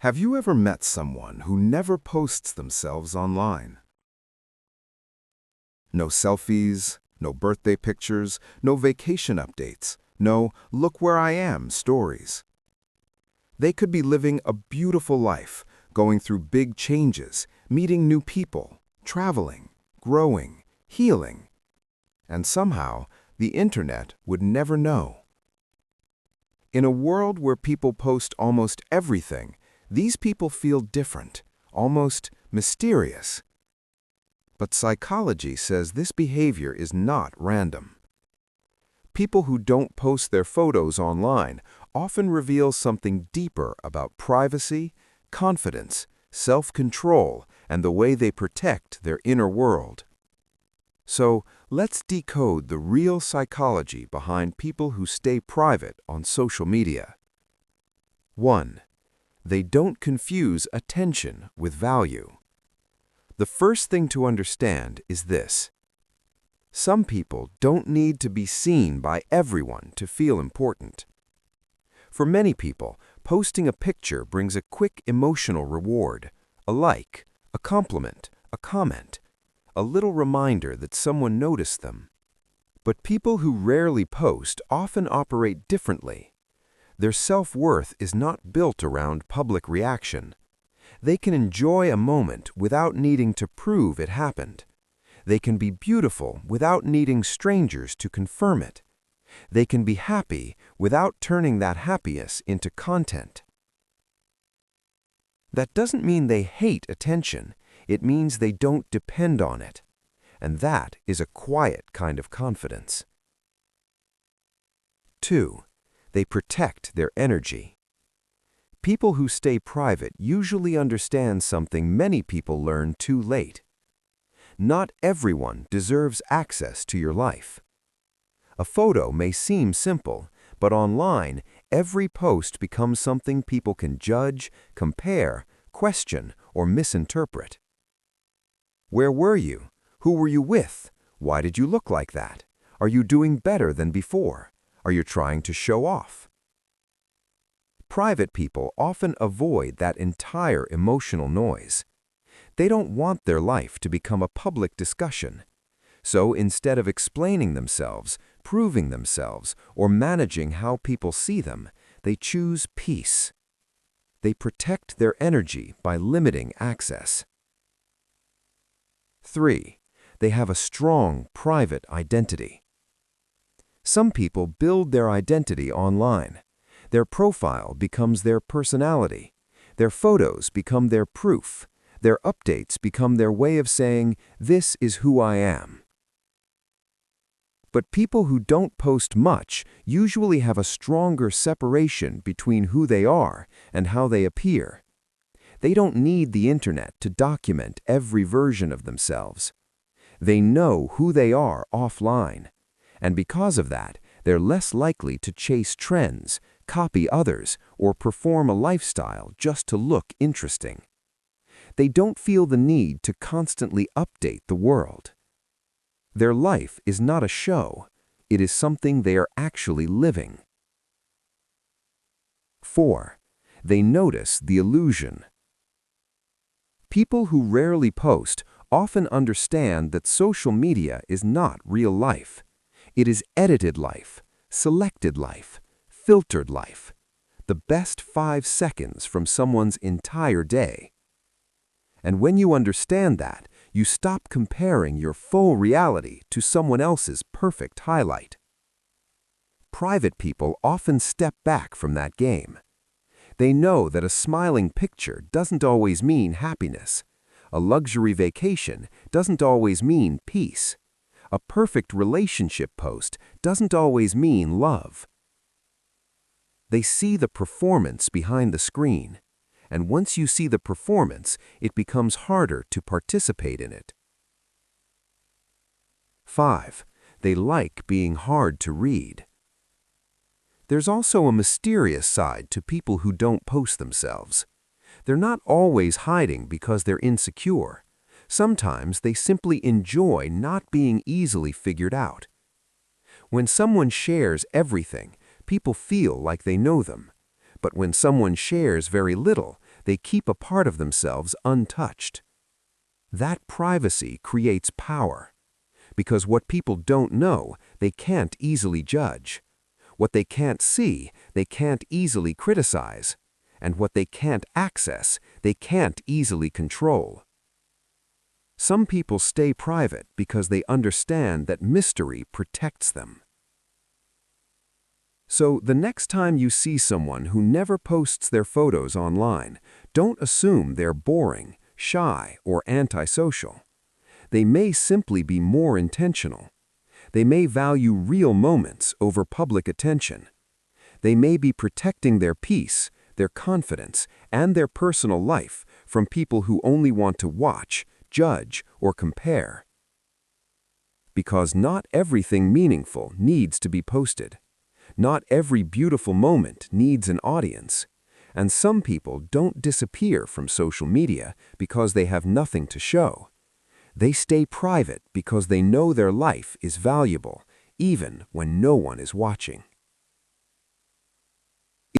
Have you ever met someone who never posts themselves online? No selfies, no birthday pictures, no vacation updates, no "look where I am" stories. They could be living a beautiful life, going through big changes, meeting new people, traveling, growing, healing. And somehow, the internet would never know. In a world where people post almost everything, these people feel different, almost mysterious. But psychology says this behavior is not random. People who don't post their photos online often reveal something deeper about privacy, confidence, self-control, and the way they protect their inner world. So, let's decode the real psychology behind people who stay private on social media. 1. They don't confuse attention with value. The first thing to understand is this. Some people don't need to be seen by everyone to feel important. For many people, posting a picture brings a quick emotional reward, a like, a compliment, a comment, a little reminder that someone noticed them. But people who rarely post often operate differently. Their self-worth is not built around public reaction. They can enjoy a moment without needing to prove it happened. They can be beautiful without needing strangers to confirm it. They can be happy without turning that happiness into content. That doesn't mean they hate attention. It means they don't depend on it. And that is a quiet kind of confidence. 2. They protect their energy. People who stay private usually understand something many people learn too late. Not everyone deserves access to your life. A photo may seem simple, but online, every post becomes something people can judge, compare, question, or misinterpret. Where were you? Who were you with? Why did you look like that? Are you doing better than before? Are you trying to show off? Private people often avoid that entire emotional noise. They don't want their life to become a public discussion. So instead of explaining themselves, proving themselves, or managing how people see them, they choose peace. They protect their energy by limiting access. 3. They have a strong private identity. Some people build their identity online. Their profile becomes their personality. Their photos become their proof. Their updates become their way of saying, "This is who I am." But people who don't post much usually have a stronger separation between who they are and how they appear. They don't need the internet to document every version of themselves. They know who they are offline. And because of that, they're less likely to chase trends, copy others, or perform a lifestyle just to look interesting. They don't feel the need to constantly update the world. Their life is not a show. It is something they are actually living. 4. They notice the illusion. People who rarely post often understand that social media is not real life. It is edited life, selected life, filtered life, the best 5 seconds from someone's entire day. And when you understand that, you stop comparing your full reality to someone else's perfect highlight. Private people often step back from that game. They know that a smiling picture doesn't always mean happiness. A luxury vacation doesn't always mean peace. A perfect relationship post doesn't always mean love. They see the performance behind the screen. And once you see the performance, it becomes harder to participate in it. 5. They like being hard to read. There's also a mysterious side to people who don't post themselves. They're not always hiding because they're insecure. Sometimes they simply enjoy not being easily figured out. When someone shares everything, people feel like they know them. But when someone shares very little, They keep a part of themselves untouched. That privacy creates power, because what people don't know, they can't easily judge. What they can't see, they can't easily criticize. And what they can't access, they can't easily control. Some people stay private because they understand that mystery protects them. So the next time you see someone who never posts their photos online, don't assume they're boring, shy, or antisocial. They may simply be more intentional. They may value real moments over public attention. They may be protecting their peace, their confidence, and their personal life from people who only want to watch, judge, or compare. Because not everything meaningful needs to be posted. Not every beautiful moment needs an audience. And some people don't disappear from social media because they have nothing to show. They stay private because they know their life is valuable, even when no one is watching.